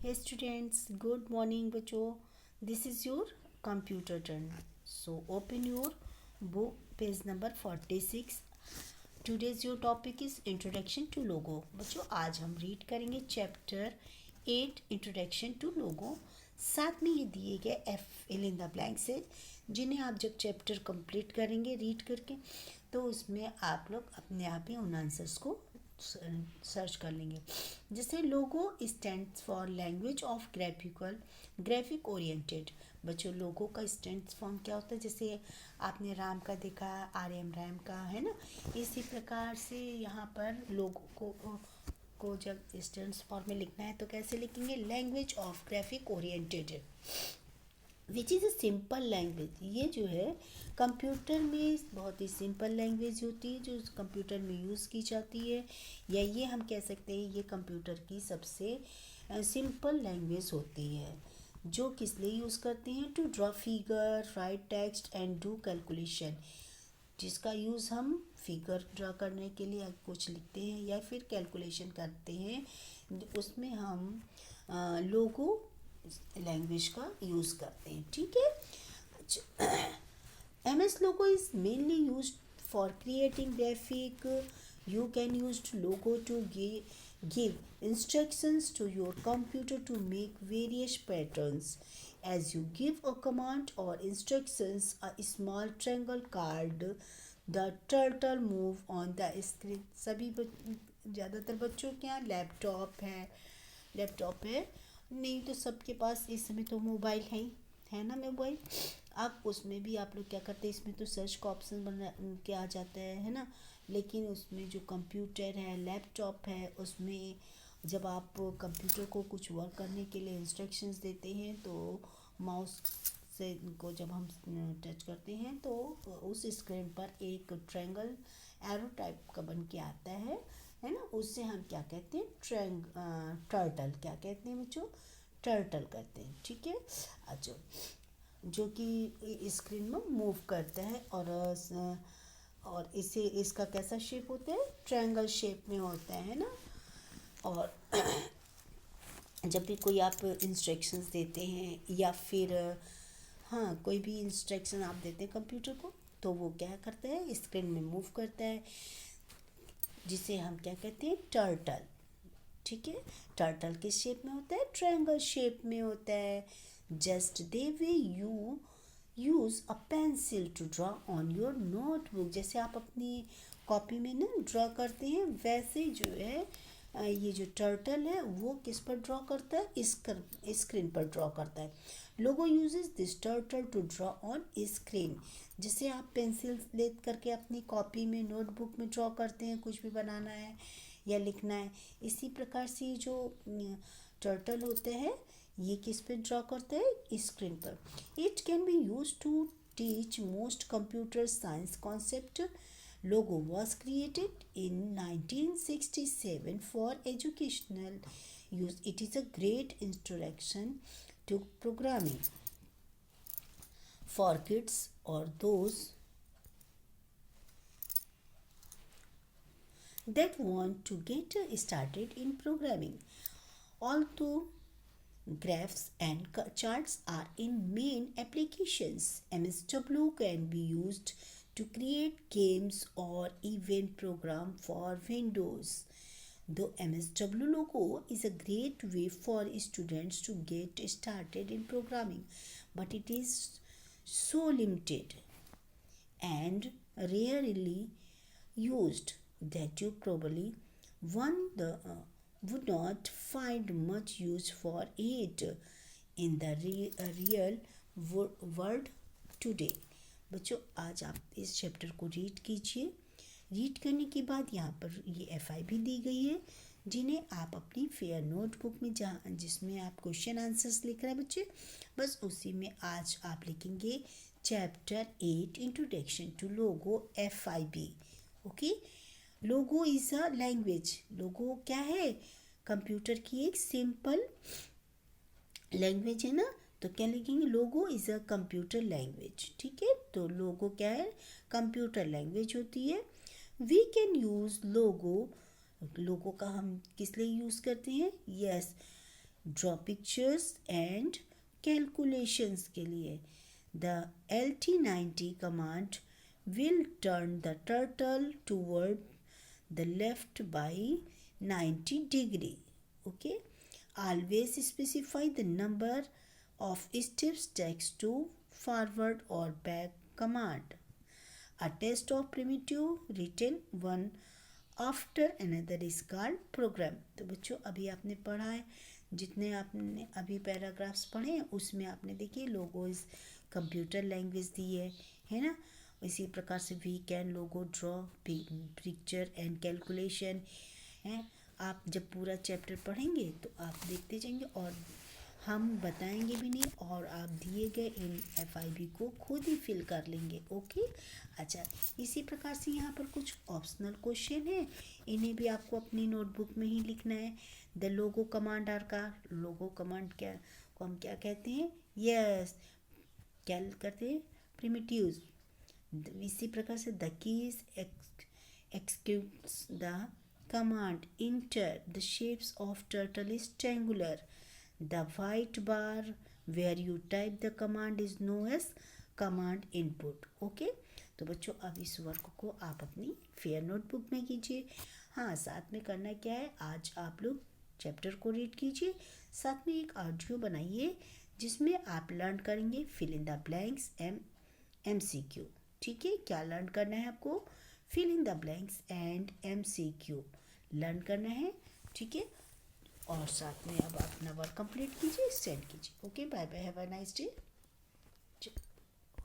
Yes, students, good morning, बच्चों. This is your computer turn. So, open your book, page number 46. Today's your topic is Introduction to Logo. बच्चों, आज हम read करेंगे chapter 8 introduction to लोगो. साथ में ये दिए गए फिल इन द ब्लैंक्स है जिन्हें आप जब चैप्टर कंप्लीट करेंगे रीड करके तो उसमें आप लोग अपने आप ही उन आंसर्स को सर्च कर लेंगे. जैसे Logo stands for language of graphic oriented. बच्चों, लोगो का स्टैंड्स फॉर्म क्या होता है? जैसे आपने राम का देखा, आर.एम. रैम का, है ना. इसी प्रकार से यहाँ पर लोगो को जब स्टैंड्स फॉर्म में लिखना है तो कैसे लिखेंगे? Language of graphic oriented which is a simple language. ये जो है कंप्यूटर में बहुत ही सिंपल लैंग्वेज होती है जो कंप्यूटर में यूज़ की जाती है, या ये हम कह सकते हैं ये कंप्यूटर की सबसे सिंपल लैंग्वेज होती है. जो किस लिए यूज़ करते हैं? To draw figure, write text and do calculation. जिसका यूज़ हम फिगर ड्रा करने के लिए कुछ लिखते हैं या फिर कैलकुलेशन करते हैं, उसमें हम लोगो लैंग्वेज का यूज़ करते हैं. ठीक है. MS logo is mainly used for creating graphic. You can use logo to give instructions to your computer to make various patterns. As you give a command or instructions, a small triangle called the turtle move on the screen. सभी ज़्यादातर बच्चों के यहाँ laptop है. नहीं तो सबके पास इस समय तो मोबाइल है ना. मोबाइल अब उसमें भी आप लोग क्या करते हैं, इसमें तो सर्च का ऑप्शन बना के आ जाता है ना. लेकिन उसमें जो कंप्यूटर है, लैपटॉप है, उसमें जब आप कंप्यूटर को कुछ वर्क करने के लिए इंस्ट्रक्शंस देते हैं तो माउस से को जब हम टच करते हैं तो उस स्क्रीन पर एक ट्रायंगल एरो टाइप का बन के आता है ना. उससे हम क्या कहते हैं? टर्टल. क्या कहते हैं बच्चों? टर्टल कहते हैं. ठीक है. अच्छा, जो कि स्क्रीन में मूव करता है और इसे इसका कैसा शेप होता है? ट्रायंगल शेप में होता है ना. और जब भी कोई आप इंस्ट्रक्शंस देते हैं या फिर हाँ कोई भी इंस्ट्रक्शन आप देते हैं कंप्यूटर को तो वो क्या करता है? स्क्रीन में मूव करता है, जिसे हम क्या कहते हैं? टर्टल. ठीक है. टर्टल किस शेप में होता है? ट्रायंगल शेप में होता है. Just the way you use a pencil to draw on your notebook. जैसे आप अपनी कॉपी में ना ड्रॉ करते हैं वैसे जो है ये जो टर्टल है वो किस पर ड्रॉ करता है? स्क्रीन पर ड्रॉ करता है. Logo uses this turtle to draw on screen. जैसे आप पेंसिल ले करके अपनी कॉपी में, नोटबुक में ड्रॉ करते हैं, कुछ भी बनाना है या लिखना है, इसी प्रकार से जो टर्टल होते हैं ये किस पे ड्रॉ करते हैं? स्क्रीन पर. It can be use to teach most computer science concept. Logo was created in 1967 for educational use. It is a great introduction to programming for kids or those that want to get started in programming. Although graphs and charts are in main applications, MSW can be used to create games or event program for Windows. The MSW logo is a great way for students to get started in programming, but it is so limited and rarely used that you probably would not find much use for it in the real world today. बच्चों, आज आप इस chapter को read कीजिए. Read करने के बाद यहाँ पर ये FI भी दी गई है जिन्हें आप अपनी फेयर नोटबुक में जहाँ जिसमें आप क्वेश्चन आंसर्स लिख रहे हैं बच्चे, बस उसी में आज आप लिखेंगे chapter 8 introduction to Logo FIB. Okay. Logo is a language. Logo क्या है? कंप्यूटर की एक सिंपल लैंग्वेज है ना. तो क्या लिखेंगे? लोगो इज़ अ कंप्यूटर लैंग्वेज. ठीक है. तो लोगो क्या है? कंप्यूटर लैंग्वेज होती है. वी कैन यूज़ लोगो. लोगो का हम किस लिए यूज़ करते हैं? Yes, draw pictures and calculations के लिए। The LT90 command will turn the turtle toward the left by 90 degree. Okay, always specify the number of steps takes to forward or back command. A test of primitive written one after another is called program. तो बच्चों अभी आपने पढ़ा है, जितने आपने अभी paragraphs पढ़े हैं उसमें आपने देखिए लोगोज कंप्यूटर लैंग्वेज दी है ना। इसी प्रकार से we can Logo draw picture and calculation है। आप जब पूरा चैप्टर पढ़ेंगे तो आप देखते जाएंगे और हम बताएंगे भी नहीं, और आप दिए गए इन FIB को खुद ही फिल कर लेंगे। ओके, अच्छा इसी प्रकार से यहाँ पर कुछ ऑप्शनल क्वेश्चन है, इन्हें भी आपको अपनी नोटबुक में ही लिखना है। द लोगो कमांड आर का लोगो कमांड क्या को हम क्या कहते हैं? यस, क्या करते हैं? प्रिमिटिव्स। इसी प्रकार से the keys executes the command enter the shapes of turtle is triangular. The white bar where you type the command is known as command input. Okay, तो बच्चों अब इस वर्क को आप अपनी फेयर नोटबुक में कीजिए। हाँ, साथ में करना क्या है, आज आप लोग चैप्टर को रीड कीजिए, साथ में एक ऑडियो बनाइए जिसमें आप लर्न करेंगे fill in the blanks MCQ। ठीक है, क्या लर्न करना है आपको? Fill in the blanks and MCQ learn करना है। ठीक है, और साथ में अब अपना वर्क कंप्लीट कीजिए, सेंड कीजिए। Okay, bye bye, have a nice day.